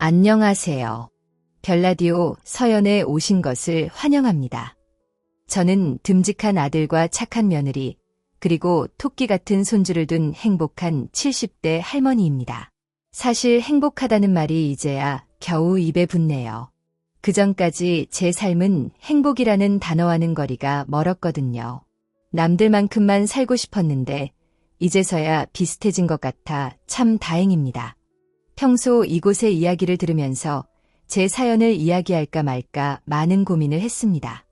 안녕하세요. 별라디오 서연에 오신 것을 환영합니다. 저는 듬직한 아들과 착한 며느리, 그리고 토끼 같은 손주를 둔 행복한 70대 할머니입니다. 사실 행복하다는 말이 이제야 겨우 입에 붙네요. 그전까지 제 삶은 행복이라는 단어와는 거리가 멀었거든요. 남들만큼만 살고 싶었는데 이제서야 비슷해진 것 같아 참 다행입니다. 평소 이곳의 이야기를 들으면서 제 사연을 이야기할까 말까 많은 고민을 했습니다.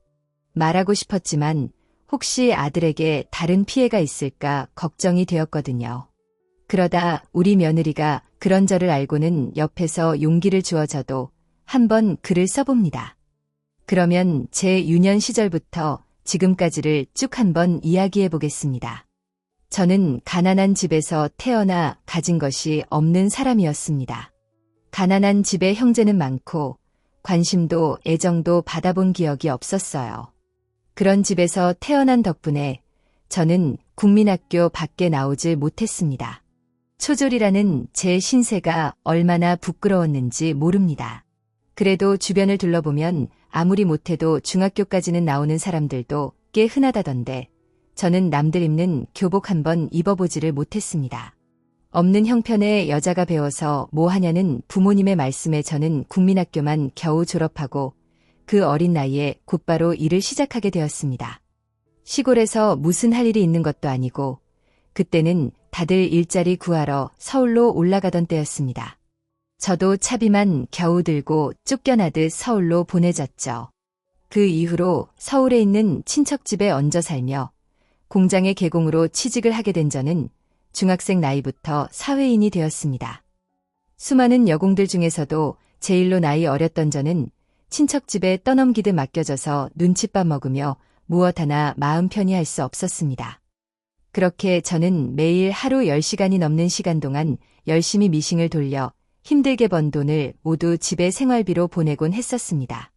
말하고 싶었지만 혹시 아들에게 다른 피해가 있을까 걱정이 되었거든요. 그러다 우리 며느리가 그런 저를 알고는 옆에서 용기를 주어 저도 한번 글을 써봅니다. 그러면 제 유년 시절부터 지금까지를 쭉 한번 이야기해 보겠습니다. 저는 가난한 집에서 태어나 가진 것이 없는 사람이었습니다. 가난한 집에 형제는 많고 관심도 애정도 받아본 기억이 없었어요. 그런 집에서 태어난 덕분에 저는 국민학교 밖에 나오질 못했습니다. 초졸이라는 제 신세가 얼마나 부끄러웠는지 모릅니다. 그래도 주변을 둘러보면 아무리 못해도 중학교까지는 나오는 사람들도 꽤 흔하다던데 저는 남들 입는 교복 한번 입어보지를 못했습니다. 없는 형편의 여자가 배워서 뭐 하냐는 부모님의 말씀에 저는 국민학교만 겨우 졸업하고 그 어린 나이에 곧바로 일을 시작하게 되었습니다. 시골에서 무슨 할 일이 있는 것도 아니고 그때는 다들 일자리 구하러 서울로 올라가던 때였습니다. 저도 차비만 겨우 들고 쫓겨나듯 서울로 보내졌죠. 그 이후로 서울에 있는 친척집에 얹어 살며 공장의 개공으로 취직을 하게 된 저는 중학생 나이부터 사회인이 되었습니다. 수많은 여공들 중에서도 제일로 나이 어렸던 저는 친척집에 떠넘기듯 맡겨져서 눈칫밥 먹으며 무엇 하나 마음 편히 할 수 없었습니다. 그렇게 저는 매일 하루 10시간이 넘는 시간 동안 열심히 미싱을 돌려 힘들게 번 돈을 모두 집에 생활비로 보내곤 했었습니다.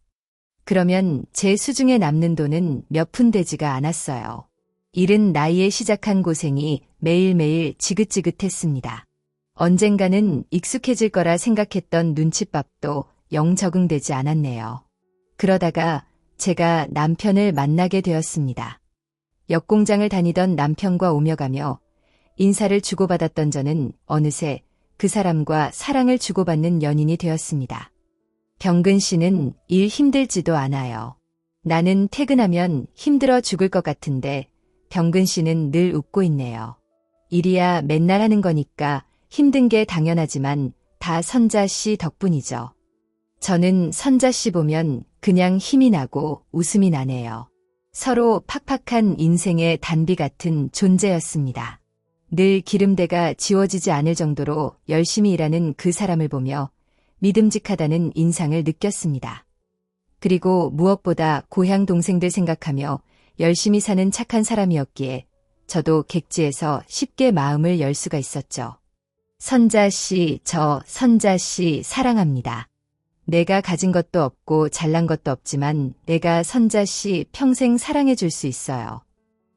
그러면 제 수중에 남는 돈은 몇 푼 되지가 않았어요. 이른 나이에 시작한 고생이 매일매일 지긋지긋했습니다. 언젠가는 익숙해질 거라 생각했던 눈칫밥도 영 적응되지 않았네요. 그러다가 제가 남편을 만나게 되었습니다. 역공장을 다니던 남편과 오며 가며 인사를 주고받았던 저는 어느새 그 사람과 사랑을 주고받는 연인이 되었습니다. 병근 씨는 일 힘들지도 않아요. 나는 퇴근하면 힘들어 죽을 것 같은데 병근 씨는 늘 웃고 있네요. 일이야 맨날 하는 거니까 힘든 게 당연하지만 다 선자 씨 덕분이죠. 저는 선자 씨 보면 그냥 힘이 나고 웃음이 나네요. 서로 팍팍한 인생의 단비 같은 존재였습니다. 늘 기름대가 지워지지 않을 정도로 열심히 일하는 그 사람을 보며 믿음직하다는 인상을 느꼈습니다. 그리고 무엇보다 고향 동생들 생각하며 열심히 사는 착한 사람이었기에 저도 객지에서 쉽게 마음을 열 수가 있었죠. 선자 씨, 저 선자 씨 사랑합니다. 내가 가진 것도 없고 잘난 것도 없지만 내가 선자 씨 평생 사랑해 줄 수 있어요.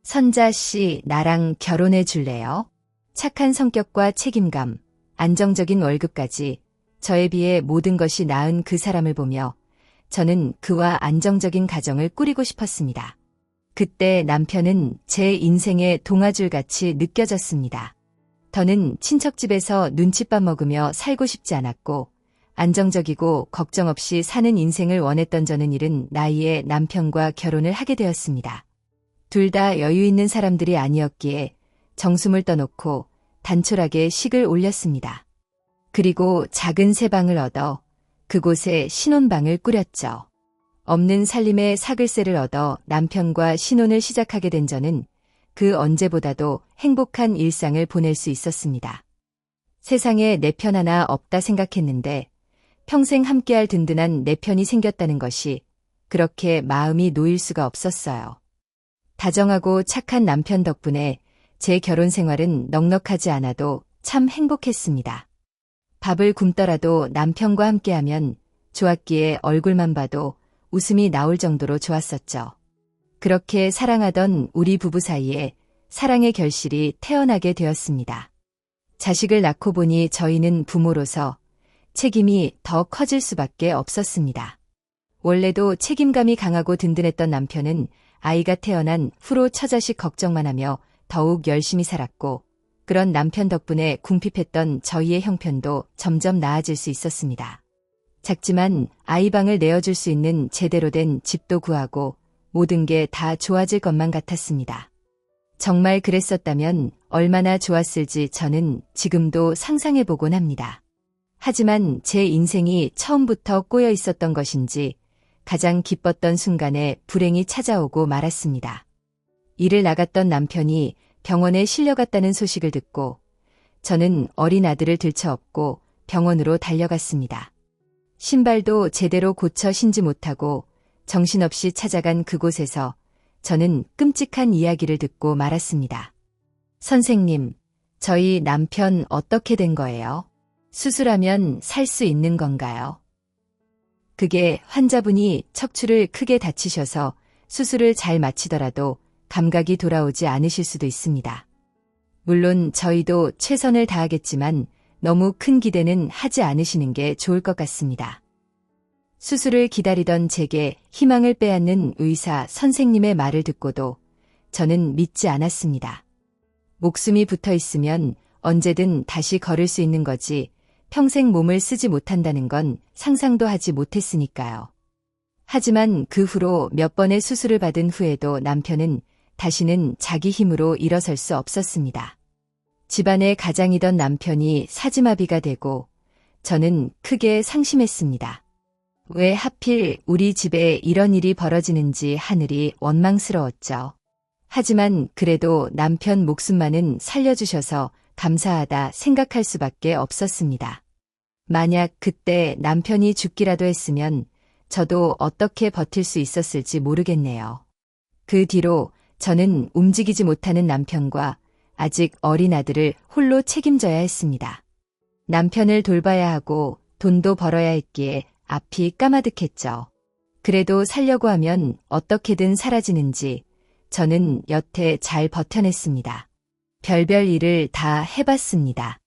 선자 씨, 나랑 결혼해 줄래요? 착한 성격과 책임감, 안정적인 월급까지 저에 비해 모든 것이 나은 그 사람을 보며 저는 그와 안정적인 가정을 꾸리고 싶었습니다. 그때 남편은 제 인생의 동아줄같이 느껴졌습니다. 저는 친척집에서 눈칫밥 먹으며 살고 싶지 않았고 안정적이고 걱정 없이 사는 인생을 원했던 저는 이른 나이에 남편과 결혼을 하게 되었습니다. 둘 다 여유 있는 사람들이 아니었기에 정숨을 떠놓고 단촐하게 식을 올렸습니다. 그리고 작은 새 방을 얻어 그곳에 신혼방을 꾸렸죠. 없는 살림에 사글세를 얻어 남편과 신혼을 시작하게 된 저는 그 언제보다도 행복한 일상을 보낼 수 있었습니다. 세상에 내 편 하나 없다 생각했는데 평생 함께할 든든한 내 편이 생겼다는 것이 그렇게 마음이 놓일 수가 없었어요. 다정하고 착한 남편 덕분에 제 결혼 생활은 넉넉하지 않아도 참 행복했습니다. 밥을 굶더라도 남편과 함께하면 좋았기에 얼굴만 봐도 웃음이 나올 정도로 좋았었죠. 그렇게 사랑하던 우리 부부 사이에 사랑의 결실이 태어나게 되었습니다. 자식을 낳고 보니 저희는 부모로서 책임이 더 커질 수밖에 없었습니다. 원래도 책임감이 강하고 든든했던 남편은 아이가 태어난 후로 처자식 걱정만 하며 더욱 열심히 살았고, 그런 남편 덕분에 궁핍했던 저희의 형편도 점점 나아질 수 있었습니다. 작지만 아이방을 내어줄 수 있는 제대로 된 집도 구하고 모든 게 다 좋아질 것만 같았습니다. 정말 그랬었다면 얼마나 좋았을지 저는 지금도 상상해보곤 합니다. 하지만 제 인생이 처음부터 꼬여 있었던 것인지 가장 기뻤던 순간에 불행이 찾아오고 말았습니다. 일을 나갔던 남편이 병원에 실려갔다는 소식을 듣고 저는 어린 아들을 들쳐업고 병원으로 달려갔습니다. 신발도 제대로 고쳐 신지 못하고 정신없이 찾아간 그곳에서 저는 끔찍한 이야기를 듣고 말았습니다. 선생님, 저희 남편 어떻게 된 거예요? 수술하면 살 수 있는 건가요? 그게 환자분이 척추를 크게 다치셔서 수술을 잘 마치더라도 감각이 돌아오지 않으실 수도 있습니다. 물론 저희도 최선을 다하겠지만 너무 큰 기대는 하지 않으시는 게 좋을 것 같습니다. 수술을 기다리던 제게 희망을 빼앗는 의사 선생님의 말을 듣고도 저는 믿지 않았습니다. 목숨이 붙어 있으면 언제든 다시 걸을 수 있는 거지 평생 몸을 쓰지 못한다는 건 상상도 하지 못했으니까요. 하지만 그 후로 몇 번의 수술을 받은 후에도 남편은 다시는 자기 힘으로 일어설 수 없었습니다. 집안의 가장이던 남편이 사지마비가 되고 저는 크게 상심했습니다. 왜 하필 우리 집에 이런 일이 벌어지는지 하늘이 원망스러웠죠. 하지만 그래도 남편 목숨만은 살려주셔서 감사하다 생각할 수밖에 없었습니다. 만약 그때 남편이 죽기라도 했으면 저도 어떻게 버틸 수 있었을지 모르겠네요. 그 뒤로 저는 움직이지 못하는 남편과 아직 어린 아들을 홀로 책임져야 했습니다. 남편을 돌봐야 하고 돈도 벌어야 했기에 앞이 까마득했죠. 그래도 살려고 하면 어떻게든 사라지는지 저는 여태 잘 버텨냈습니다. 별별 일을 다 해봤습니다.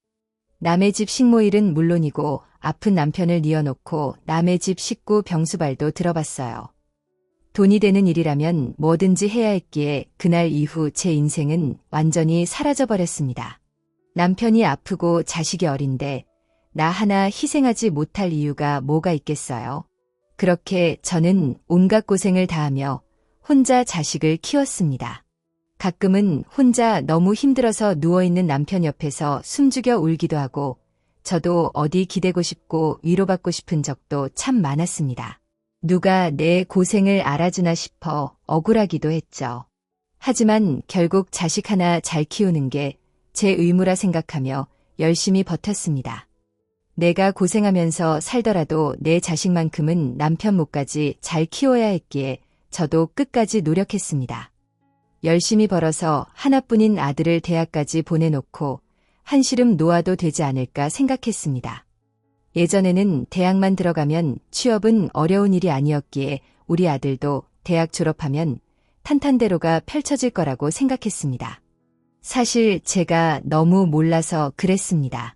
남의 집 식모일은 물론이고 아픈 남편을 뉘어놓고 남의 집 식구 병수발도 들어봤어요. 돈이 되는 일이라면 뭐든지 해야 했기에 그날 이후 제 인생은 완전히 사라져버렸습니다. 남편이 아프고 자식이 어린데 나 하나 희생하지 못할 이유가 뭐가 있겠어요? 그렇게 저는 온갖 고생을 다하며 혼자 자식을 키웠습니다. 가끔은 혼자 너무 힘들어서 누워있는 남편 옆에서 숨죽여 울기도 하고 저도 어디 기대고 싶고 위로받고 싶은 적도 참 많았습니다. 누가 내 고생을 알아주나 싶어 억울하기도 했죠. 하지만 결국 자식 하나 잘 키우는 게 제 의무라 생각하며 열심히 버텼습니다. 내가 고생하면서 살더라도 내 자식만큼은 남편 몫까지 잘 키워야 했기에 저도 끝까지 노력했습니다. 열심히 벌어서 하나뿐인 아들을 대학까지 보내놓고 한시름 놓아도 되지 않을까 생각했습니다. 예전에는 대학만 들어가면 취업은 어려운 일이 아니었기에 우리 아들도 대학 졸업하면 탄탄대로가 펼쳐질 거라고 생각했습니다. 사실 제가 너무 몰라서 그랬습니다.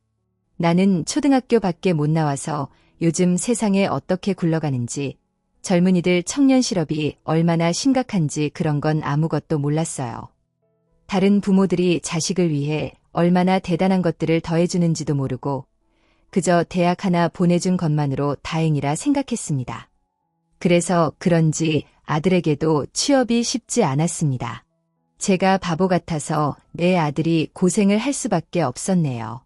나는 초등학교 밖에 못 나와서 요즘 세상에 어떻게 굴러가는지, 젊은이들 청년 실업이 얼마나 심각한지 그런 건 아무것도 몰랐어요. 다른 부모들이 자식을 위해 얼마나 대단한 것들을 더해주는지도 모르고 그저 대학 하나 보내준 것만으로 다행이라 생각했습니다. 그래서 그런지 아들에게도 취업이 쉽지 않았습니다. 제가 바보 같아서 내 아들이 고생을 할 수밖에 없었네요.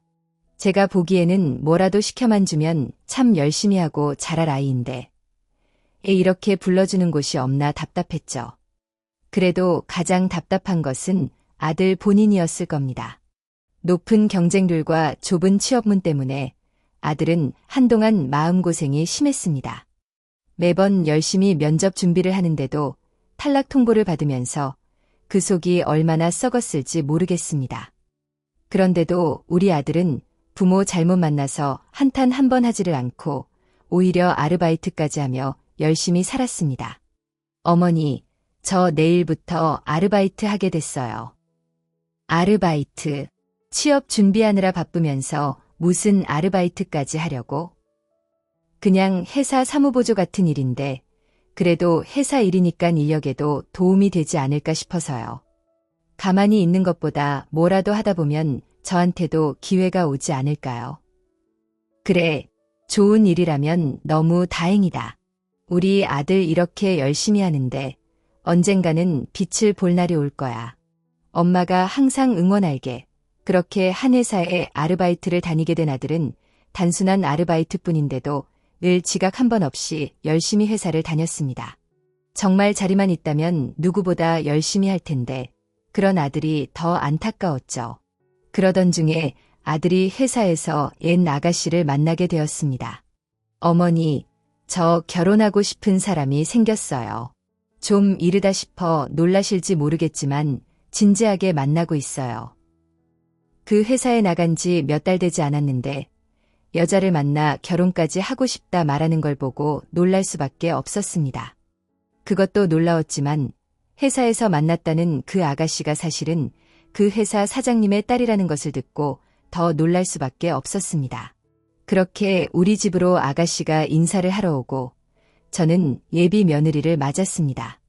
제가 보기에는 뭐라도 시켜만 주면 참 열심히 하고 잘할 아이인데 이렇게 불러주는 곳이 없나 답답했죠. 그래도 가장 답답한 것은 아들 본인이었을 겁니다. 높은 경쟁률과 좁은 취업문 때문에 아들은 한동안 마음고생이 심했습니다. 매번 열심히 면접 준비를 하는데도 탈락 통보를 받으면서 그 속이 얼마나 썩었을지 모르겠습니다. 그런데도 우리 아들은 부모 잘못 만나서 한탄 한 번 하지를 않고 오히려 아르바이트까지 하며 열심히 살았습니다. 어머니, 저 내일부터 아르바이트 하게 됐어요. 아르바이트. 취업 준비하느라 바쁘면서 무슨 아르바이트까지 하려고? 그냥 회사 사무보조 같은 일인데 그래도 회사 일이니깐 인력에도 도움이 되지 않을까 싶어서요. 가만히 있는 것보다 뭐라도 하다 보면 저한테도 기회가 오지 않을까요? 그래, 좋은 일이라면 너무 다행이다. 우리 아들 이렇게 열심히 하는데 언젠가는 빛을 볼 날이 올 거야. 엄마가 항상 응원할게. 그렇게 한 회사에 아르바이트를 다니게 된 아들은 단순한 아르바이트뿐인데도 늘 지각 한 번 없이 열심히 회사를 다녔습니다. 정말 자리만 있다면 누구보다 열심히 할 텐데 그런 아들이 더 안타까웠죠. 그러던 중에 아들이 회사에서 옛 아가씨를 만나게 되었습니다. 어머니, 저 결혼하고 싶은 사람이 생겼어요. 좀 이르다 싶어 놀라실지 모르겠지만 진지하게 만나고 있어요. 그 회사에 나간 지 몇 달 되지 않았는데 여자를 만나 결혼까지 하고 싶다 말하는 걸 보고 놀랄 수밖에 없었습니다. 그것도 놀라웠지만 회사에서 만났다는 그 아가씨가 사실은 그 회사 사장님의 딸이라는 것을 듣고 더 놀랄 수밖에 없었습니다. 그렇게 우리 집으로 아가씨가 인사를 하러 오고 저는 예비 며느리를 맞았습니다.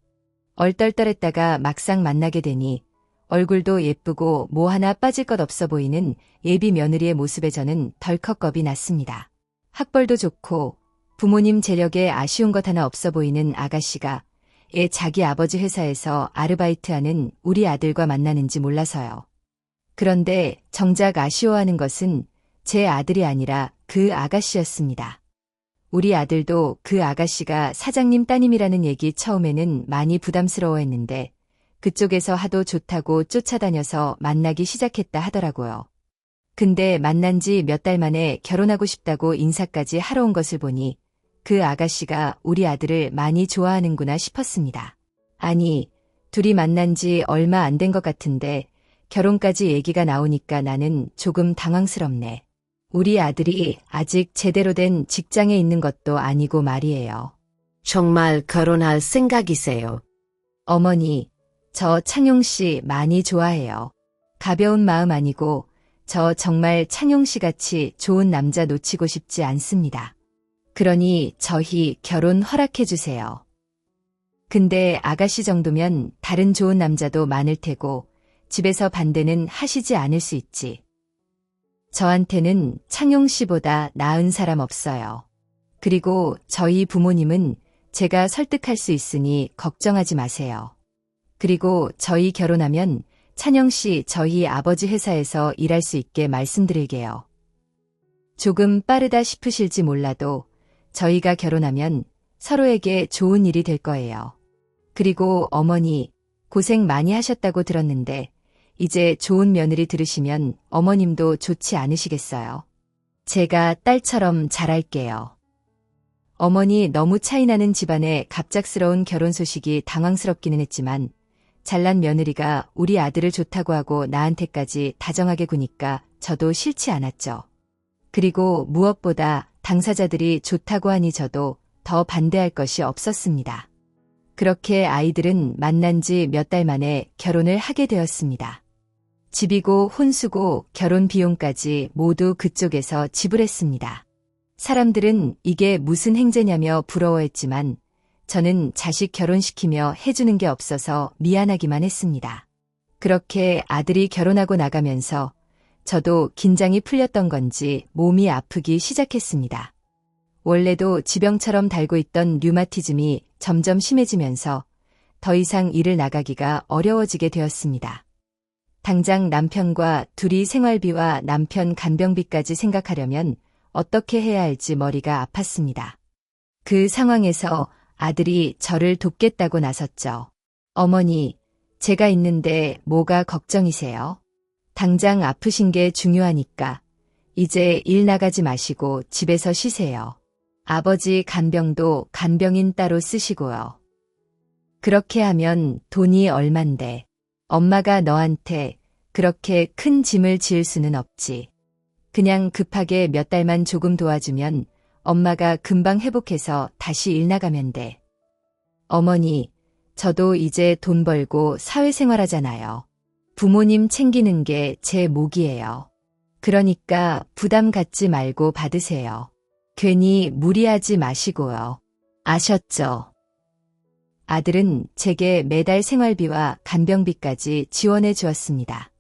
얼떨떨했다가 막상 만나게 되니 얼굴도 예쁘고 뭐 하나 빠질 것 없어 보이는 예비 며느리의 모습에 저는 덜컥 겁이 났습니다. 학벌도 좋고 부모님 재력에 아쉬운 것 하나 없어 보이는 아가씨가 자기 아버지 회사에서 아르바이트하는 우리 아들과 만나는지 몰라서요. 그런데 정작 아쉬워하는 것은 제 아들이 아니라 그 아가씨였습니다. 우리 아들도 그 아가씨가 사장님 따님이라는 얘기 처음에는 많이 부담스러워했는데 그쪽에서 하도 좋다고 쫓아다녀서 만나기 시작했다 하더라고요. 근데 만난 지 몇 달 만에 결혼하고 싶다고 인사까지 하러 온 것을 보니 그 아가씨가 우리 아들을 많이 좋아하는구나 싶었습니다. 아니, 둘이 만난 지 얼마 안 된 것 같은데 결혼까지 얘기가 나오니까 나는 조금 당황스럽네. 우리 아들이 아직 제대로 된 직장에 있는 것도 아니고 말이에요. 정말 결혼할 생각이세요? 어머니, 저 창용 씨 많이 좋아해요. 가벼운 마음 아니고 저 정말 창용 씨 같이 좋은 남자 놓치고 싶지 않습니다. 그러니 저희 결혼 허락해 주세요. 근데 아가씨 정도면 다른 좋은 남자도 많을 테고 집에서 반대는 하시지 않을 수 있지. 저한테는 창용 씨보다 나은 사람 없어요. 그리고 저희 부모님은 제가 설득할 수 있으니 걱정하지 마세요. 그리고 저희 결혼하면 찬영 씨 저희 아버지 회사에서 일할 수 있게 말씀드릴게요. 조금 빠르다 싶으실지 몰라도 저희가 결혼하면 서로에게 좋은 일이 될 거예요. 그리고 어머니, 고생 많이 하셨다고 들었는데 이제 좋은 며느리 들으시면 어머님도 좋지 않으시겠어요? 제가 딸처럼 잘할게요. 어머니 너무 차이나는 집안의 갑작스러운 결혼 소식이 당황스럽기는 했지만 잘난 며느리가 우리 아들을 좋다고 하고 나한테까지 다정하게 구니까 저도 싫지 않았죠. 그리고 무엇보다 당사자들이 좋다고 하니 저도 더 반대할 것이 없었습니다. 그렇게 아이들은 만난 지 몇 달 만에 결혼을 하게 되었습니다. 집이고 혼수고 결혼 비용까지 모두 그쪽에서 지불했습니다. 사람들은 이게 무슨 행제냐며 부러워했지만 저는 자식 결혼시키며 해주는 게 없어서 미안하기만 했습니다. 그렇게 아들이 결혼하고 나가면서 저도 긴장이 풀렸던 건지 몸이 아프기 시작했습니다. 원래도 지병처럼 달고 있던 류마티즘이 점점 심해지면서 더 이상 일을 나가기가 어려워지게 되었습니다. 당장 남편과 둘이 생활비와 남편 간병비까지 생각하려면 어떻게 해야 할지 머리가 아팠습니다. 그 상황에서 아들이 저를 돕겠다고 나섰죠. 어머니, 제가 있는데 뭐가 걱정이세요? 당장 아프신 게 중요하니까 이제 일 나가지 마시고 집에서 쉬세요. 아버지 간병도 간병인 따로 쓰시고요. 그렇게 하면 돈이 얼만데 엄마가 너한테 그렇게 큰 짐을 지을 수는 없지. 그냥 급하게 몇 달만 조금 도와주면 엄마가 금방 회복해서 다시 일 나가면 돼. 어머니, 저도 이제 돈 벌고 사회생활 하잖아요. 부모님 챙기는 게 제 몫이에요. 그러니까 부담 갖지 말고 받으세요. 괜히 무리하지 마시고요. 아셨죠? 아들은 제게 매달 생활비와 간병비까지 지원해 주었습니다.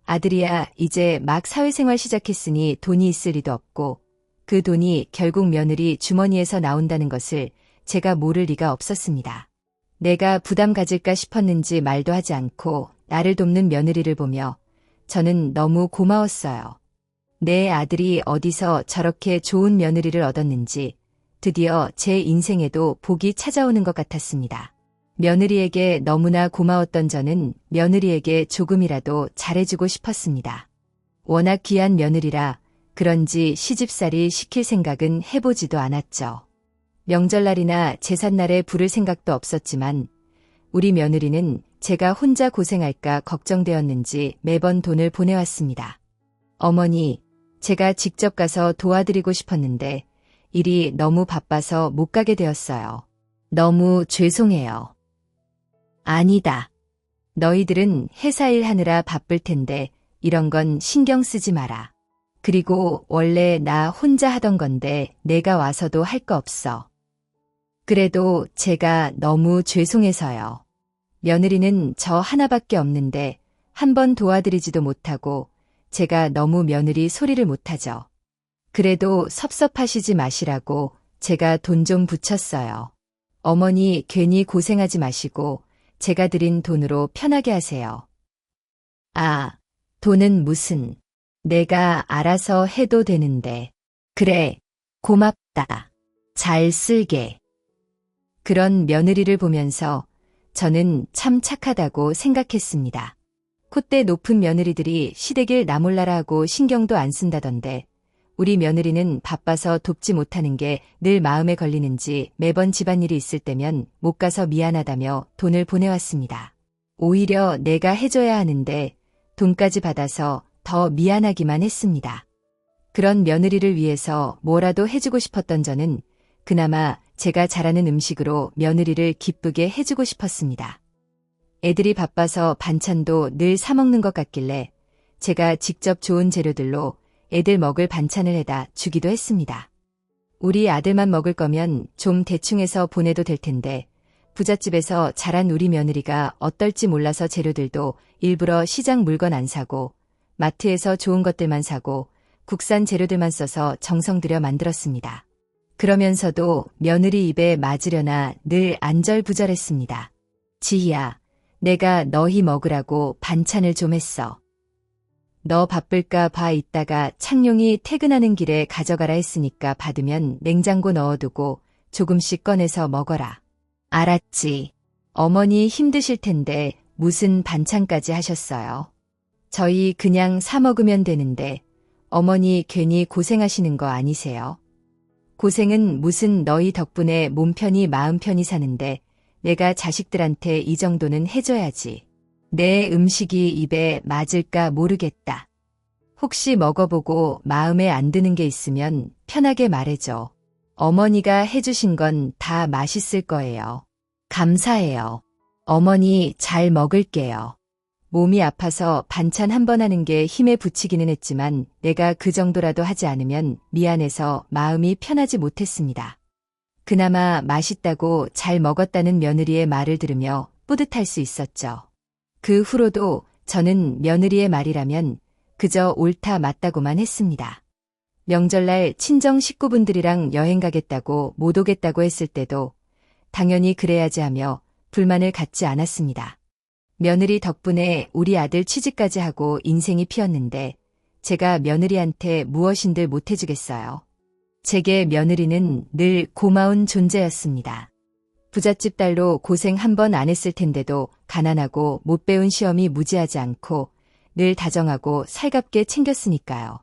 아들이야 이제 막 사회생활 시작했으니 돈이 있을 리도 없고 그 돈이 결국 며느리 주머니에서 나온다는 것을 제가 모를 리가 없었습니다. 내가 부담 가질까 싶었는지 말도 하지 않고 나를 돕는 며느리를 보며 저는 너무 고마웠어요. 내 아들이 어디서 저렇게 좋은 며느리를 얻었는지 드디어 제 인생에도 복이 찾아오는 것 같았습니다. 며느리에게 너무나 고마웠던 저는 며느리에게 조금이라도 잘해주고 싶었습니다. 워낙 귀한 며느리라 그런지 시집살이 시킬 생각은 해보지도 않았죠. 명절날이나 제삿날에 부를 생각도 없었지만 우리 며느리는 제가 혼자 고생할까 걱정되었는지 매번 돈을 보내왔습니다. 어머니, 제가 직접 가서 도와드리고 싶었는데 일이 너무 바빠서 못 가게 되었어요. 너무 죄송해요. 아니다. 너희들은 회사 일 하느라 바쁠 텐데 이런 건 신경 쓰지 마라. 그리고 원래 나 혼자 하던 건데 내가 와서도 할 거 없어. 그래도 제가 너무 죄송해서요. 며느리는 저 하나밖에 없는데 한 번 도와드리지도 못하고 제가 너무 며느리 소리를 못하죠. 그래도 섭섭하시지 마시라고 제가 돈 좀 붙였어요. 어머니 괜히 고생하지 마시고 제가 드린 돈으로 편하게 하세요. 아, 돈은 무슨. 내가 알아서 해도 되는데. 그래, 고맙다. 잘 쓸게. 그런 며느리를 보면서 저는 참 착하다고 생각했습니다. 콧대 높은 며느리들이 시댁일 나 몰라라 하고 신경도 안 쓴다던데 우리 며느리는 바빠서 돕지 못하는 게 늘 마음에 걸리는지 매번 집안일이 있을 때면 못 가서 미안하다며 돈을 보내왔습니다. 오히려 내가 해줘야 하는데 돈까지 받아서 더 미안하기만 했습니다. 그런 며느리를 위해서 뭐라도 해주고 싶었던 저는 그나마 제가 잘하는 음식으로 며느리를 기쁘게 해주고 싶었습니다. 애들이 바빠서 반찬도 늘 사먹는 것 같길래 제가 직접 좋은 재료들로 애들 먹을 반찬을 해다 주기도 했습니다. 우리 아들만 먹을 거면 좀 대충 해서 보내도 될 텐데 부잣집에서 자란 우리 며느리가 어떨지 몰라서 재료들도 일부러 시장 물건 안 사고 마트에서 좋은 것들만 사고 국산 재료들만 써서 정성 들여 만들었습니다. 그러면서도 며느리 입에 맞으려나 늘 안절부절했습니다. 지희야, 내가 너희 먹으라고 반찬을 좀 했어. 너 바쁠까 봐 이따가 창룡이 퇴근하는 길에 가져가라 했으니까 받으면 냉장고 넣어두고 조금씩 꺼내서 먹어라. 알았지. 어머니 힘드실 텐데 무슨 반찬까지 하셨어요? 저희 그냥 사 먹으면 되는데 어머니 괜히 고생하시는 거 아니세요? 고생은 무슨 너희 덕분에 몸 편히 마음 편히 사는데 내가 자식들한테 이 정도는 해줘야지. 내 음식이 입에 맞을까 모르겠다. 혹시 먹어보고 마음에 안 드는 게 있으면 편하게 말해줘. 어머니가 해주신 건 다 맛있을 거예요. 감사해요. 어머니 잘 먹을게요. 몸이 아파서 반찬 한 번 하는 게 힘에 부치기는 했지만 내가 그 정도라도 하지 않으면 미안해서 마음이 편하지 못했습니다. 그나마 맛있다고 잘 먹었다는 며느리의 말을 들으며 뿌듯할 수 있었죠. 그 후로도 저는 며느리의 말이라면 그저 옳다 맞다고만 했습니다. 명절날 친정 식구분들이랑 여행 가겠다고 못 오겠다고 했을 때도 당연히 그래야지 하며 불만을 갖지 않았습니다. 며느리 덕분에 우리 아들 취직까지 하고 인생이 피었는데 제가 며느리한테 무엇인들 못해주겠어요. 제게 며느리는 늘 고마운 존재였습니다. 부잣집 딸로 고생 한 번 안 했을 텐데도 가난하고 못 배운 시험이 무지하지 않고 늘 다정하고 살갑게 챙겼으니까요.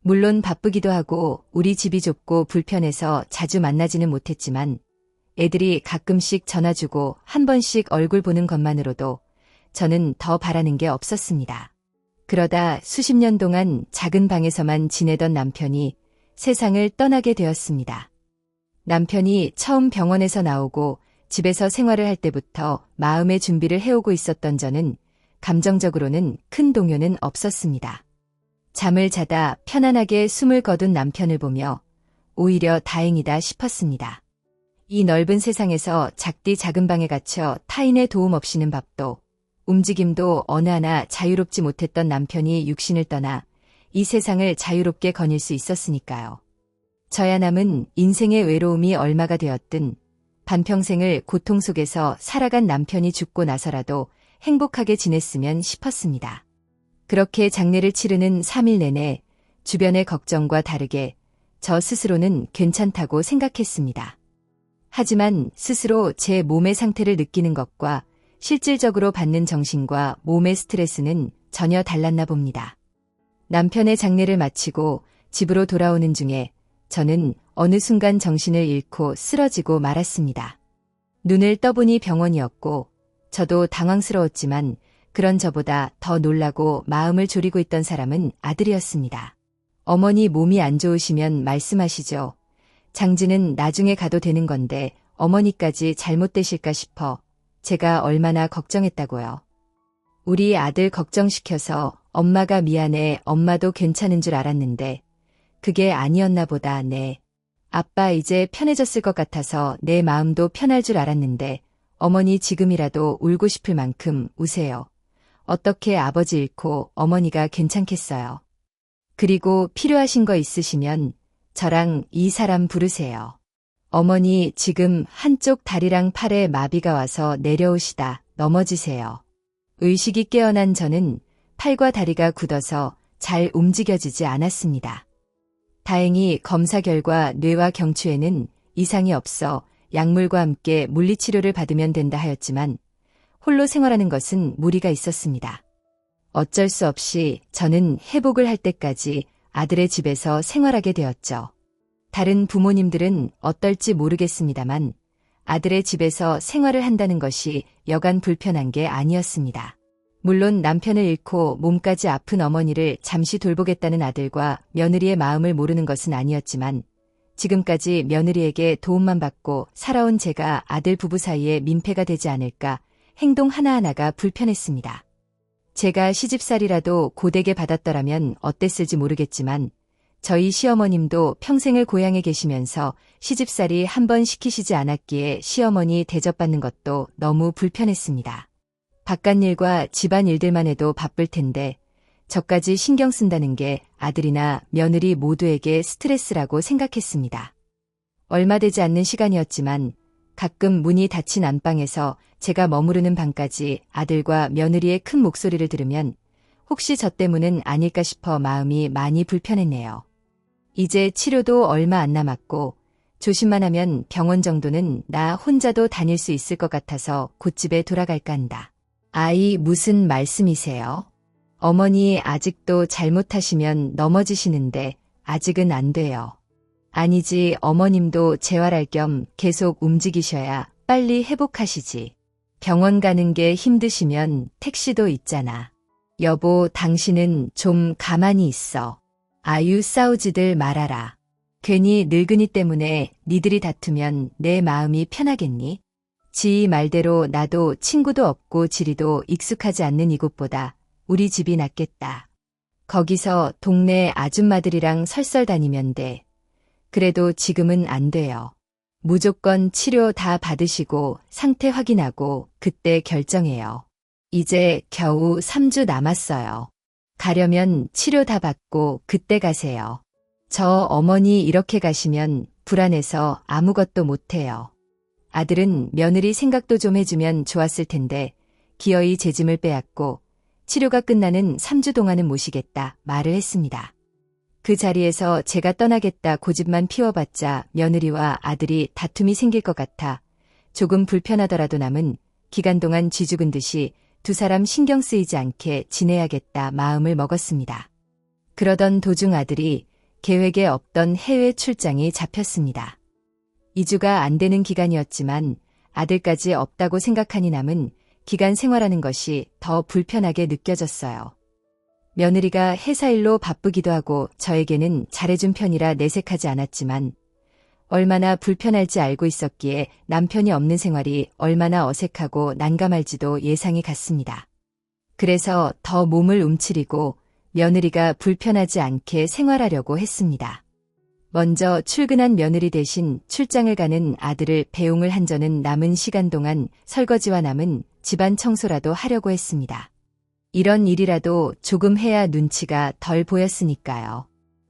물론 바쁘기도 하고 우리 집이 좁고 불편해서 자주 만나지는 못했지만 애들이 가끔씩 전화주고 한 번씩 얼굴 보는 것만으로도 저는 더 바라는 게 없었습니다. 그러다 수십 년 동안 작은 방에서만 지내던 남편이 세상을 떠나게 되었습니다. 남편이 처음 병원에서 나오고 집에서 생활을 할 때부터 마음의 준비를 해오고 있었던 저는 감정적으로는 큰 동요는 없었습니다. 잠을 자다 편안하게 숨을 거둔 남편을 보며 오히려 다행이다 싶었습니다. 이 넓은 세상에서 작디 작은 방에 갇혀 타인의 도움 없이는 밥도, 움직임도 어느 하나 자유롭지 못했던 남편이 육신을 떠나 이 세상을 자유롭게 거닐 수 있었으니까요. 저야 남은 인생의 외로움이 얼마가 되었든 반평생을 고통 속에서 살아간 남편이 죽고 나서라도 행복하게 지냈으면 싶었습니다. 그렇게 장례를 치르는 3일 내내 주변의 걱정과 다르게 저 스스로는 괜찮다고 생각했습니다. 하지만 스스로 제 몸의 상태를 느끼는 것과 실질적으로 받는 정신과 몸의 스트레스는 전혀 달랐나 봅니다. 남편의 장례를 마치고 집으로 돌아오는 중에 저는 어느 순간 정신을 잃고 쓰러지고 말았습니다. 눈을 떠보니 병원이었고 저도 당황스러웠지만 그런 저보다 더 놀라고 마음을 졸이고 있던 사람은 아들이었습니다. 어머니 몸이 안 좋으시면 말씀하시죠. 장지는 나중에 가도 되는 건데 어머니까지 잘못되실까 싶어 제가 얼마나 걱정했다고요. 우리 아들 걱정시켜서 엄마가 미안해, 엄마도 괜찮은 줄 알았는데 그게 아니었나 보다. 네. 아빠 이제 편해졌을 것 같아서 내 마음도 편할 줄 알았는데 어머니 지금이라도 울고 싶을 만큼 우세요. 어떻게 아버지 잃고 어머니가 괜찮겠어요. 그리고 필요하신 거 있으시면 저랑 이 사람 부르세요. 어머니 지금 한쪽 다리랑 팔에 마비가 와서 내려오시다 넘어지세요. 의식이 깨어난 저는 팔과 다리가 굳어서 잘 움직여지지 않았습니다. 다행히 검사 결과 뇌와 경추에는 이상이 없어 약물과 함께 물리치료를 받으면 된다 하였지만 홀로 생활하는 것은 무리가 있었습니다. 어쩔 수 없이 저는 회복을 할 때까지 아들의 집에서 생활하게 되었죠. 다른 부모님들은 어떨지 모르겠습니다만 아들의 집에서 생활을 한다는 것이 여간 불편한 게 아니었습니다. 물론 남편을 잃고 몸까지 아픈 어머니를 잠시 돌보겠다는 아들과 며느리의 마음을 모르는 것은 아니었지만 지금까지 며느리에게 도움만 받고 살아온 제가 아들 부부 사이에 민폐가 되지 않을까 행동 하나하나가 불편했습니다. 제가 시집살이라도 고되게 받았더라면 어땠을지 모르겠지만 저희 시어머님도 평생을 고향에 계시면서 시집살이 한 번 시키시지 않았기에 시어머니 대접받는 것도 너무 불편했습니다. 바깥일과 집안일들만 해도 바쁠 텐데 저까지 신경 쓴다는 게 아들이나 며느리 모두에게 스트레스라고 생각했습니다. 얼마 되지 않는 시간이었지만 가끔 문이 닫힌 안방에서 제가 머무르는 방까지 아들과 며느리의 큰 목소리를 들으면 혹시 저 때문은 아닐까 싶어 마음이 많이 불편했네요. 이제 치료도 얼마 안 남았고 조심만 하면 병원 정도는 나 혼자도 다닐 수 있을 것 같아서 곧집에 돌아갈까 한다. 아이 무슨 말씀이세요? 어머니 아직도 잘못하시면 넘어지시는데 아직은 안 돼요. 아니지 어머님도 재활할 겸 계속 움직이셔야 빨리 회복하시지. 병원 가는 게 힘드시면 택시도 있잖아. 여보 당신은 좀 가만히 있어. 아유 싸우지들 말아라. 괜히 늙은이 때문에 니들이 다투면 내 마음이 편하겠니? 지 말대로 나도 친구도 없고 지리도 익숙하지 않는 이곳보다 우리 집이 낫겠다. 거기서 동네 아줌마들이랑 설설 다니면 돼. 그래도 지금은 안 돼요. 무조건 치료 다 받으시고 상태 확인하고 그때 결정해요. 이제 겨우 3주 남았어요. 가려면 치료 다 받고 그때 가세요. 저 어머니 이렇게 가시면 불안해서 아무것도 못해요. 아들은 며느리 생각도 좀 해주면 좋았을 텐데 기어이 제 짐을 빼앗고 치료가 끝나는 3주 동안은 모시겠다 말을 했습니다. 그 자리에서 제가 떠나겠다 고집만 피워봤자 며느리와 아들이 다툼이 생길 것 같아 조금 불편하더라도 남은 기간 동안 쥐 죽은 듯이 두 사람 신경 쓰이지 않게 지내야겠다 마음을 먹었습니다. 그러던 도중 아들이 계획에 없던 해외 출장이 잡혔습니다. 2주가 안 되는 기간이었지만 아들까지 없다고 생각하니 남은 기간 생활하는 것이 더 불편하게 느껴졌어요. 며느리가 회사 일로 바쁘기도 하고 저에게는 잘해준 편이라 내색하지 않았지만 얼마나 불편할지 알고 있었기에 남편이 없는 생활이 얼마나 어색하고 난감할지도 예상이 갔습니다. 그래서 더 몸을 움츠리고 며느리가 불편하지 않게 생활하려고 했습니다. 먼저 출근한 며느리 대신 출장을 가는 아들을 배웅을 한 저는 남은 시간 동안 설거지와 남은 집안 청소라도 하려고 했습니다. 이런 일이라도 조금 해야 눈치가 덜 보였으니까요.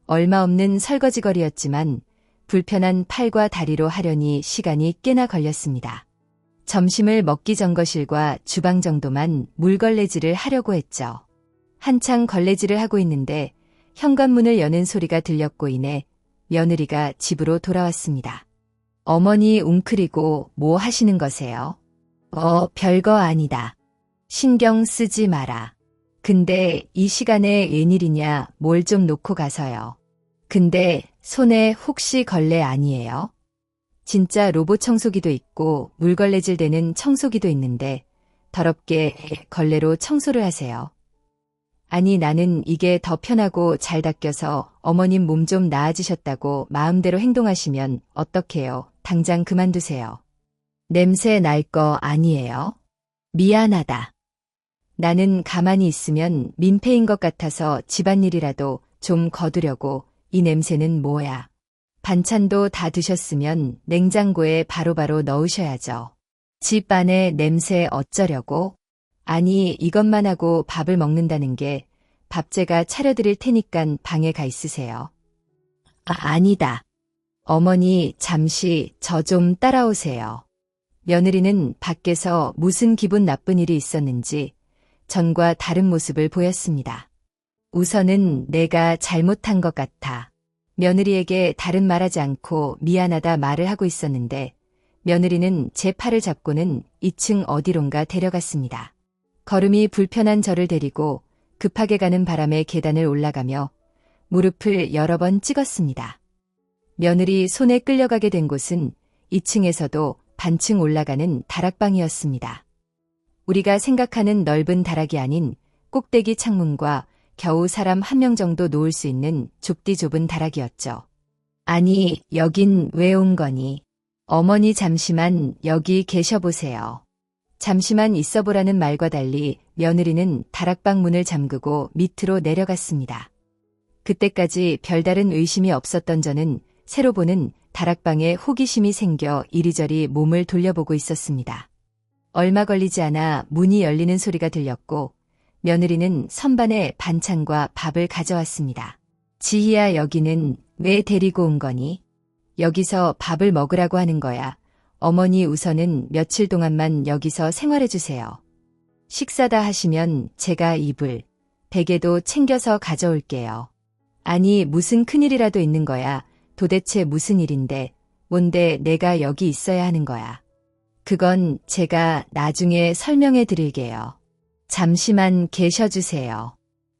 얼마 없는 설거지거리였지만 불편한 팔과 다리로 하려니 시간이 꽤나 걸렸습니다. 점심을 먹기 전 거실과 주방 정도만 물걸레질을 하려고 했죠. 한창 걸레질을 하고 있는데 현관문을 여는 소리가 들렸고 이내 며느리가 집으로 돌아왔습니다. 어머니 웅크리고 뭐 하시는 거세요? 별거 아니다. 신경 쓰지 마라. 근데 이 시간에 웬일이냐 뭘 좀 놓고 가서요. 근데 손에 혹시 걸레 아니에요? 진짜 로봇 청소기도 있고 물걸레질 되는 청소기도 있는데 더럽게 걸레로 청소를 하세요. 아니 나는 이게 더 편하고 잘 닦여서 어머님 몸 좀 나아지셨다고 마음대로 행동하시면 어떡해요? 당장 그만두세요. 냄새 날 거 아니에요? 미안하다. 나는 가만히 있으면 민폐인 것 같아서 집안일이라도 좀 거두려고 이 냄새는 뭐야? 반찬도 다 드셨으면 냉장고에 바로바로 넣으셔야죠. 집 안에 냄새 어쩌려고? 아니 이것만 하고 밥을 먹는다는 게 밥 제가 차려드릴 테니깐 방에 가 있으세요. 아니다. 어머니 잠시 저 좀 따라오세요. 며느리는 밖에서 무슨 기분 나쁜 일이 있었는지 전과 다른 모습을 보였습니다. 우선은 내가 잘못한 것 같아. 며느리에게 다른 말하지 않고 미안하다 말을 하고 있었는데 며느리는 제 팔을 잡고는 2층 어디론가 데려갔습니다. 걸음이 불편한 저를 데리고 급하게 가는 바람에 계단을 올라가며 무릎을 여러 번 찍었습니다. 며느리 손에 끌려가게 된 곳은 2층에서도 반층 올라가는 다락방이었습니다. 우리가 생각하는 넓은 다락이 아닌 꼭대기 창문과 겨우 사람 1명 정도 놓을 수 있는 좁디 좁은 다락이었죠. 아니, 여긴 왜 온 거니? 어머니 잠시만 여기 계셔보세요. 잠시만 있어보라는 말과 달리 며느리는 다락방 문을 잠그고 밑으로 내려갔습니다. 그때까지 별다른 의심이 없었던 저는 새로 보는 다락방에 호기심이 생겨 이리저리 몸을 돌려보고 있었습니다. 얼마 걸리지 않아 문이 열리는 소리가 들렸고 며느리는 선반에 반찬과 밥을 가져왔습니다. 지희야 여기는 왜 데리고 온 거니? 여기서 밥을 먹으라고 하는 거야. 어머니 우선은 며칠 동안만 여기서 생활해주세요. 식사 다 하시면 제가 이불, 베개도 챙겨서 가져올게요. 아니 무슨 큰일이라도 있는 거야. 도대체 무슨 일인데 뭔데 내가 여기 있어야 하는 거야. 그건 제가 나중에 설명해 드릴게요. 잠시만 계셔주세요.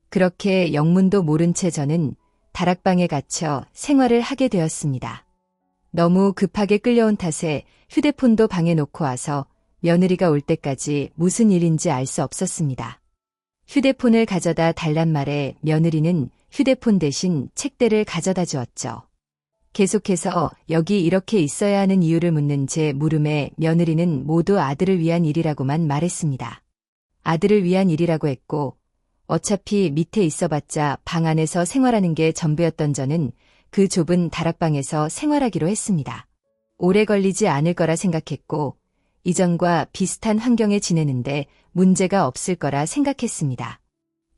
그렇게 영문도 모른 채 저는 다락방에 갇혀 생활을 하게 되었습니다. 너무 급하게 끌려온 탓에 휴대폰도 방에 놓고 와서 며느리가 올 때까지 무슨 일인지 알 수 없었습니다. 휴대폰을 가져다 달란 말에 며느리는 휴대폰 대신 책대를 가져다 주었죠. 계속해서 여기 이렇게 있어야 하는 이유를 묻는 제 물음에 며느리는 모두 아들을 위한 일이라고만 말했습니다. 아들을 위한 일이라고 했고 어차피 밑에 있어봤자 방 안에서 생활하는 게 전부였던 저는 그 좁은 다락방에서 생활하기로 했습니다. 오래 걸리지 않을 거라 생각했고 이전과 비슷한 환경에 지내는데 문제가 없을 거라 생각했습니다.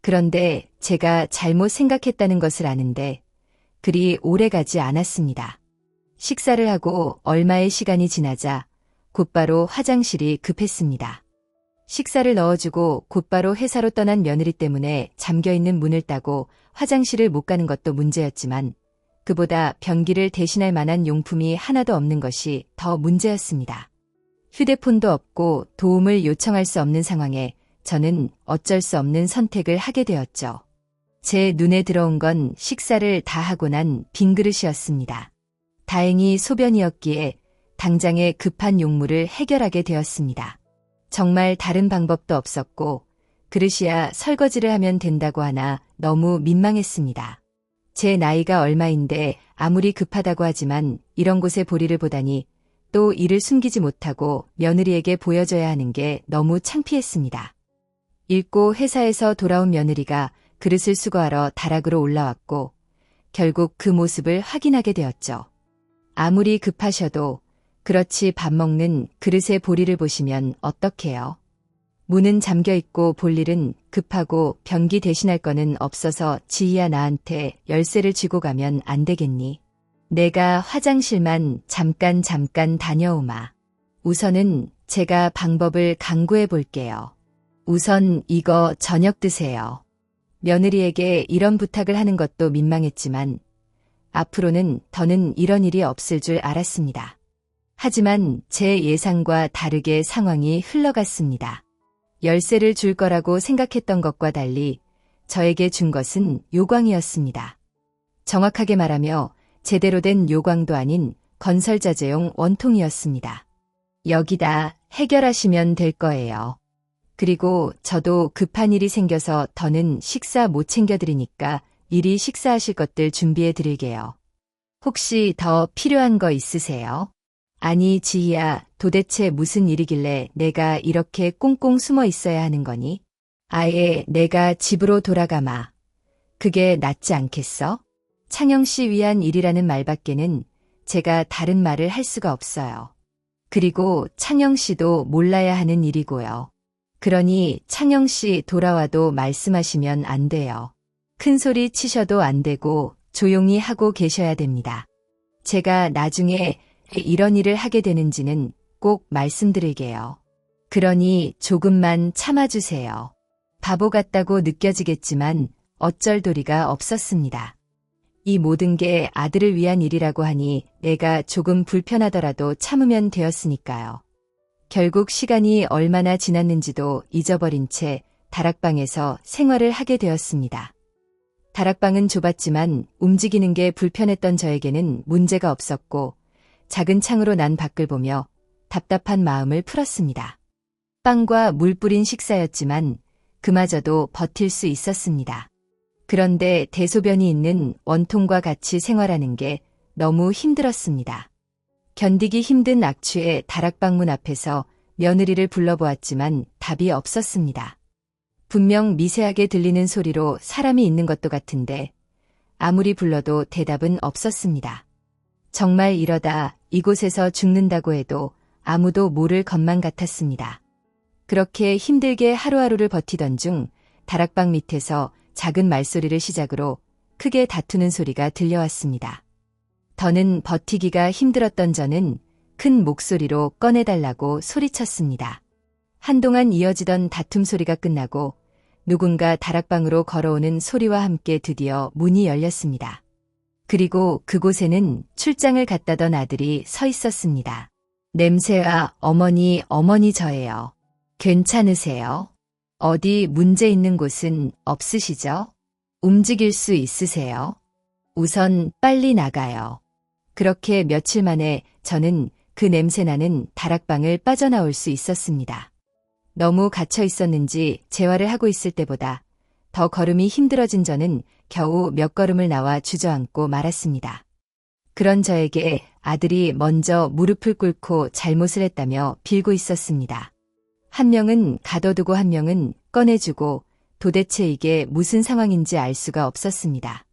그런데 제가 잘못 생각했다는 것을 아는데 그리 오래 가지 않았습니다. 식사를 하고 얼마의 시간이 지나자 곧바로 화장실이 급했습니다. 식사를 넣어주고 곧바로 회사로 떠난 며느리 때문에 잠겨있는 문을 따고 화장실을 못 가는 것도 문제였지만 그보다 변기를 대신할 만한 용품이 하나도 없는 것이 더 문제였습니다. 휴대폰도 없고 도움을 요청할 수 없는 상황에 저는 어쩔 수 없는 선택을 하게 되었죠. 제 눈에 들어온 건 식사를 다 하고 난 빈 그릇이었습니다. 다행히 소변이었기에 당장의 급한 용무를 해결하게 되었습니다. 정말 다른 방법도 없었고 그릇이야 설거지를 하면 된다고 하나 너무 민망했습니다. 제 나이가 얼마인데 아무리 급하다고 하지만 이런 곳에 볼일을 보다니 또 이를 숨기지 못하고 며느리에게 보여줘야 하는 게 너무 창피했습니다. 읽고 회사에서 돌아온 며느리가 그릇을 수거하러 다락으로 올라왔고 결국 그 모습을 확인하게 되었죠. 아무리 급하셔도 그렇지 밥 먹는 그릇의 보리를 보시면 어떡해요? 문은 잠겨 있고 볼일은 급하고 변기 대신할 거는 없어서 지희야 나한테 열쇠를 쥐고 가면 안 되겠니? 내가 화장실만 잠깐 다녀오마. 우선은 제가 방법을 강구해 볼게요. 우선 이거 저녁 드세요. 며느리에게 이런 부탁을 하는 것도 민망했지만 앞으로는 더는 이런 일이 없을 줄 알았습니다. 하지만 제 예상과 다르게 상황이 흘러갔습니다. 열쇠를 줄 거라고 생각했던 것과 달리 저에게 준 것은 요광이었습니다. 정확하게 말하며 제대로 된 요광도 아닌 건설자재용 원통이었습니다. 여기다 해결하시면 될 거예요. 그리고 저도 급한 일이 생겨서 더는 식사 못 챙겨드리니까 미리 식사하실 것들 준비해 드릴게요. 혹시 더 필요한 거 있으세요? 아니 지희야, 도대체 무슨 일이길래 내가 이렇게 꽁꽁 숨어 있어야 하는 거니? 아예 내가 집으로 돌아가마. 그게 낫지 않겠어? 창영 씨 위한 일이라는 말밖에는 제가 다른 말을 할 수가 없어요. 그리고 창영 씨도 몰라야 하는 일이고요. 그러니 창영 씨 돌아와도 말씀하시면 안 돼요. 큰 소리 치셔도 안 되고 조용히 하고 계셔야 됩니다. 제가 나중에 이런 일을 하게 되는지는 꼭 말씀드릴게요. 그러니 조금만 참아주세요. 바보 같다고 느껴지겠지만 어쩔 도리가 없었습니다. 이 모든 게 아들을 위한 일이라고 하니 내가 조금 불편하더라도 참으면 되었으니까요. 결국 시간이 얼마나 지났는지도 잊어버린 채 다락방에서 생활을 하게 되었습니다. 다락방은 좁았지만 움직이는 게 불편했던 저에게는 문제가 없었고 작은 창으로 난 밖을 보며 답답한 마음을 풀었습니다. 빵과 물 뿌린 식사였지만 그마저도 버틸 수 있었습니다. 그런데 대소변이 있는 원통과 같이 생활하는 게 너무 힘들었습니다. 견디기 힘든 악취에 다락방 문 앞에서 며느리를 불러보았지만 답이 없었습니다. 분명 미세하게 들리는 소리로 사람이 있는 것도 같은데 아무리 불러도 대답은 없었습니다. 정말 이러다 이곳에서 죽는다고 해도 아무도 모를 것만 같았습니다. 그렇게 힘들게 하루하루를 버티던 중 다락방 밑에서 작은 말소리를 시작으로 크게 다투는 소리가 들려왔습니다. 더는 버티기가 힘들었던 저는 큰 목소리로 꺼내달라고 소리쳤습니다. 한동안 이어지던 다툼 소리가 끝나고 누군가 다락방으로 걸어오는 소리와 함께 드디어 문이 열렸습니다. 그리고 그곳에는 출장을 갔다던 아들이 서 있었습니다. 냄새와 어머니 저예요. 괜찮으세요? 어디 문제 있는 곳은 없으시죠? 움직일 수 있으세요? 우선 빨리 나가요. 그렇게 며칠 만에 저는 그 냄새나는 다락방을 빠져나올 수 있었습니다. 너무 갇혀 있었는지 재활을 하고 있을 때보다 더 걸음이 힘들어진 저는 겨우 몇 걸음을 나와 주저앉고 말았습니다. 그런 저에게 아들이 먼저 무릎을 꿇고 잘못을 했다며 빌고 있었습니다. 한 명은 가둬두고 한 명은 꺼내주고 도대체 이게 무슨 상황인지 알 수가 없었습니다.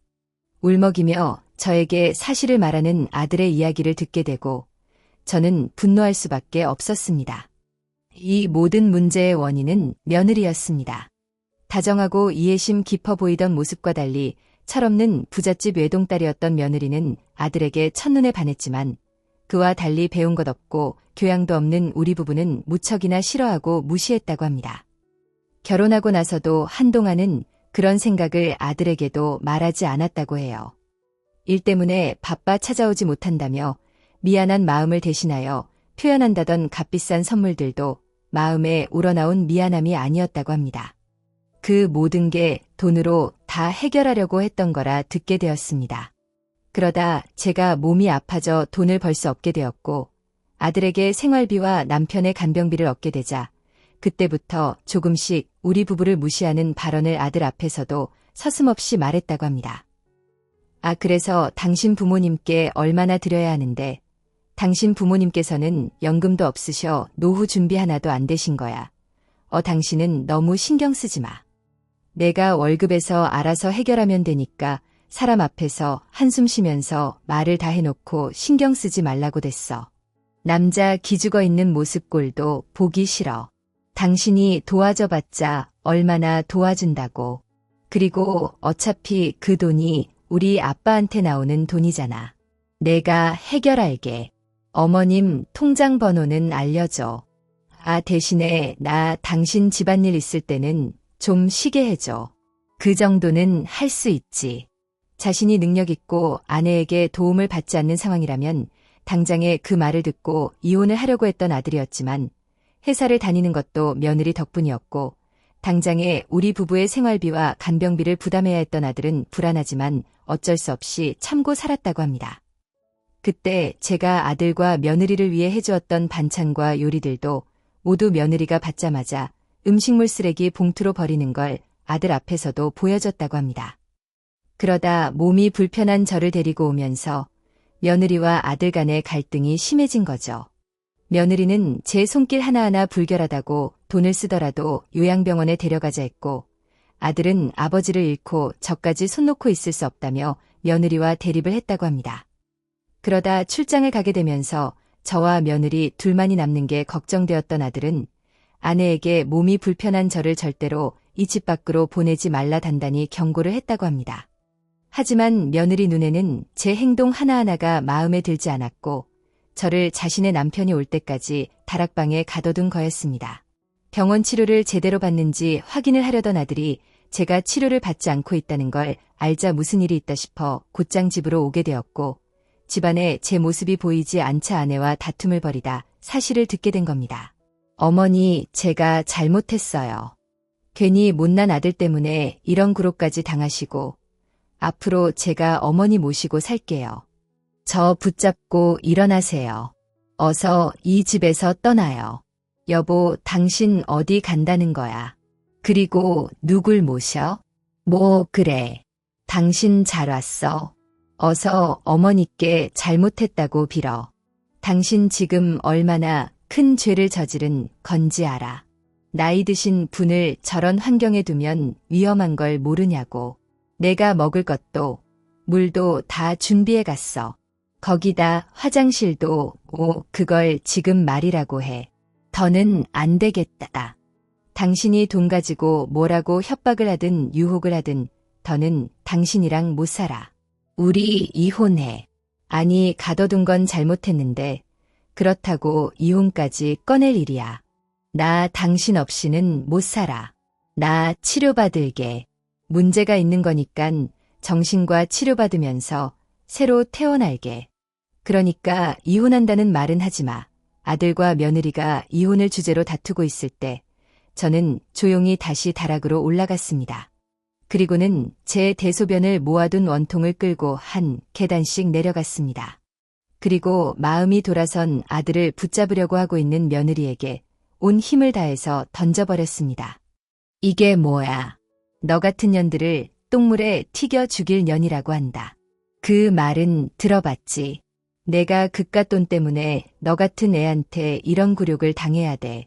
울먹이며 저에게 사실을 말하는 아들의 이야기를 듣게 되고 저는 분노할 수밖에 없었습니다. 이 모든 문제의 원인은 며느리였습니다. 다정하고 이해심 깊어 보이던 모습과 달리 철없는 부잣집 외동딸이었던 며느리는 아들에게 첫눈에 반했지만 그와 달리 배운 것 없고 교양도 없는 우리 부부는 무척이나 싫어하고 무시했다고 합니다. 결혼하고 나서도 한동안은 그런 생각을 아들에게도 말하지 않았다고 해요. 일 때문에 바빠 찾아오지 못한다며 미안한 마음을 대신하여 표현한다던 값비싼 선물들도 마음에 우러나온 미안함이 아니었다고 합니다. 그 모든 게 돈으로 다 해결하려고 했던 거라 듣게 되었습니다. 그러다 제가 몸이 아파져 돈을 벌 수 없게 되었고 아들에게 생활비와 남편의 간병비를 얻게 되자 그때부터 조금씩 우리 부부를 무시하는 발언을 아들 앞에서도 서슴없이 말했다고 합니다. 아, 그래서 당신 부모님께 얼마나 드려야 하는데 당신 부모님께서는 연금도 없으셔 노후 준비 하나도 안 되신 거야. 당신은 너무 신경 쓰지 마. 내가 월급에서 알아서 해결하면 되니까 사람 앞에서 한숨 쉬면서 말을 다 해놓고 신경 쓰지 말라고 됐어. 남자 기죽어 있는 모습 꼴도 보기 싫어. 당신이 도와줘봤자 얼마나 도와준다고. 그리고 어차피 그 돈이 우리 아빠한테 나오는 돈이잖아. 내가 해결할게. 어머님 통장 번호는 알려줘. 대신에 나 당신 집안일 있을 때는 좀 쉬게 해줘. 그 정도는 할 수 있지. 자신이 능력 있고 아내에게 도움을 받지 않는 상황이라면 당장에 그 말을 듣고 이혼을 하려고 했던 아들이었지만 회사를 다니는 것도 며느리 덕분이었고 당장에 우리 부부의 생활비와 간병비를 부담해야 했던 아들은 불안하지만 어쩔 수 없이 참고 살았다고 합니다. 그때 제가 아들과 며느리를 위해 해주었던 반찬과 요리들도 모두 며느리가 받자마자 음식물 쓰레기 봉투로 버리는 걸 아들 앞에서도 보여줬다고 합니다. 그러다 몸이 불편한 저를 데리고 오면서 며느리와 아들 간의 갈등이 심해진 거죠. 며느리는 제 손길 하나하나 불결하다고 돈을 쓰더라도 요양병원에 데려가자 했고 아들은 아버지를 잃고 저까지 손 놓고 있을 수 없다며 며느리와 대립을 했다고 합니다. 그러다 출장을 가게 되면서 저와 며느리 둘만이 남는 게 걱정되었던 아들은 아내에게 몸이 불편한 저를 절대로 이 집 밖으로 보내지 말라 단단히 경고를 했다고 합니다. 하지만 며느리 눈에는 제 행동 하나하나가 마음에 들지 않았고 저를 자신의 남편이 올 때까지 다락방에 가둬둔 거였습니다. 병원 치료를 제대로 받는지 확인을 하려던 아들이 제가 치료를 받지 않고 있다는 걸 알자 무슨 일이 있다 싶어 곧장 집으로 오게 되었고 집안에 제 모습이 보이지 않자 아내와 다툼을 벌이다 사실을 듣게 된 겁니다. 어머니, 제가 잘못했어요. 괜히 못난 아들 때문에 이런 구로까지 당하시고 앞으로 제가 어머니 모시고 살게요. 저 붙잡고 일어나세요. 어서 이 집에서 떠나요. 여보, 당신 어디 간다는 거야? 그리고 누굴 모셔? 그래. 당신 잘 왔어. 어서 어머니께 잘못했다고 빌어. 당신 지금 얼마나 큰 죄를 저지른 건지 알아. 나이 드신 분을 저런 환경에 두면 위험한 걸 모르냐고. 내가 먹을 것도 물도 다 준비해 갔어. 거기다 화장실도 그걸 지금 말이라고 해. 더는 안 되겠다. 당신이 돈 가지고 뭐라고 협박을 하든 유혹을 하든 더는 당신이랑 못 살아. 우리 이혼해. 아니, 가둬둔 건 잘못했는데 그렇다고 이혼까지 꺼낼 일이야. 나 당신 없이는 못 살아. 나 치료받을게. 문제가 있는 거니깐 정신과 치료받으면서 새로 태어날게. 그러니까 이혼한다는 말은 하지 마. 아들과 며느리가 이혼을 주제로 다투고 있을 때 저는 조용히 다시 다락으로 올라갔습니다. 그리고는 제 대소변을 모아둔 원통을 끌고 한 계단씩 내려갔습니다. 그리고 마음이 돌아선 아들을 붙잡으려고 하고 있는 며느리에게 온 힘을 다해서 던져버렸습니다. 이게 뭐야? 너 같은 년들을 똥물에 튀겨 죽일 년이라고 한다. 그 말은 들어봤지. 내가 그깟 돈 때문에 너 같은 애한테 이런 굴욕을 당해야 돼.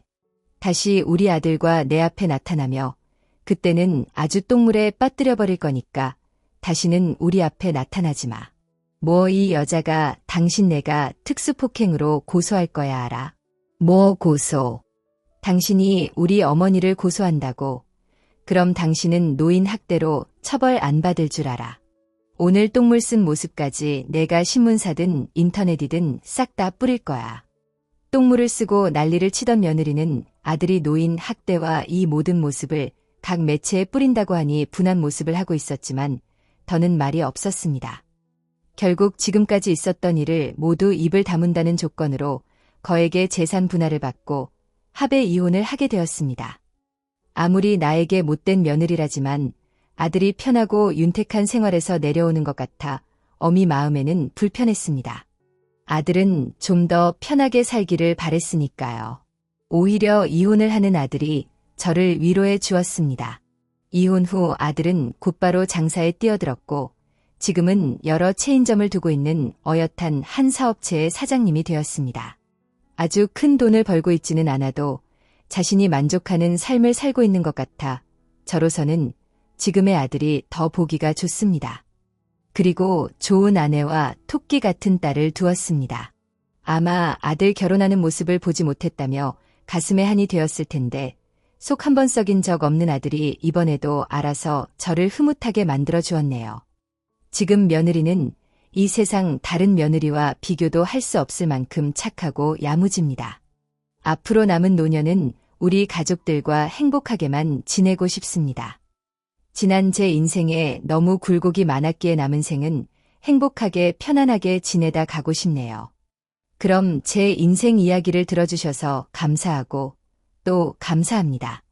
다시 우리 아들과 내 앞에 나타나며 그때는 아주 똥물에 빠뜨려버릴 거니까 다시는 우리 앞에 나타나지 마. 이 여자가 당신 내가 특수폭행으로 고소할 거야 알아? 고소? 당신이 우리 어머니를 고소한다고. 그럼 당신은 노인 학대로 처벌 안 받을 줄 알아. 오늘 똥물 쓴 모습까지 내가 신문사든 인터넷이든 싹 다 뿌릴 거야. 똥물을 쓰고 난리를 치던 며느리는 아들이 노인 학대와 이 모든 모습을 각 매체에 뿌린다고 하니 분한 모습을 하고 있었지만 더는 말이 없었습니다. 결국 지금까지 있었던 일을 모두 입을 다문다는 조건으로 거액의 재산 분할을 받고 합의 이혼을 하게 되었습니다. 아무리 나에게 못된 며느리라지만 아들이 편하고 윤택한 생활에서 내려오는 것 같아 어미 마음에는 불편했습니다. 아들은 좀 더 편하게 살기를 바랬으니까요. 오히려 이혼을 하는 아들이 저를 위로해 주었습니다. 이혼 후 아들은 곧바로 장사에 뛰어들었고 지금은 여러 체인점을 두고 있는 어엿한 한 사업체의 사장님이 되었습니다. 아주 큰 돈을 벌고 있지는 않아도 자신이 만족하는 삶을 살고 있는 것 같아 저로서는 지금의 아들이 더 보기가 좋습니다. 그리고 좋은 아내와 토끼 같은 딸을 두었습니다. 아마 아들 결혼하는 모습을 보지 못했다며 가슴에 한이 되었을 텐데 속 한 번 썩인 적 없는 아들이 이번에도 알아서 저를 흐뭇하게 만들어 주었네요. 지금 며느리는 이 세상 다른 며느리와 비교도 할 수 없을 만큼 착하고 야무집니다. 앞으로 남은 노년은 우리 가족들과 행복하게만 지내고 싶습니다. 지난 제 인생에 너무 굴곡이 많았기에 남은 생은 행복하게 편안하게 지내다 가고 싶네요. 그럼 제 인생 이야기를 들어주셔서 감사하고 또 감사합니다.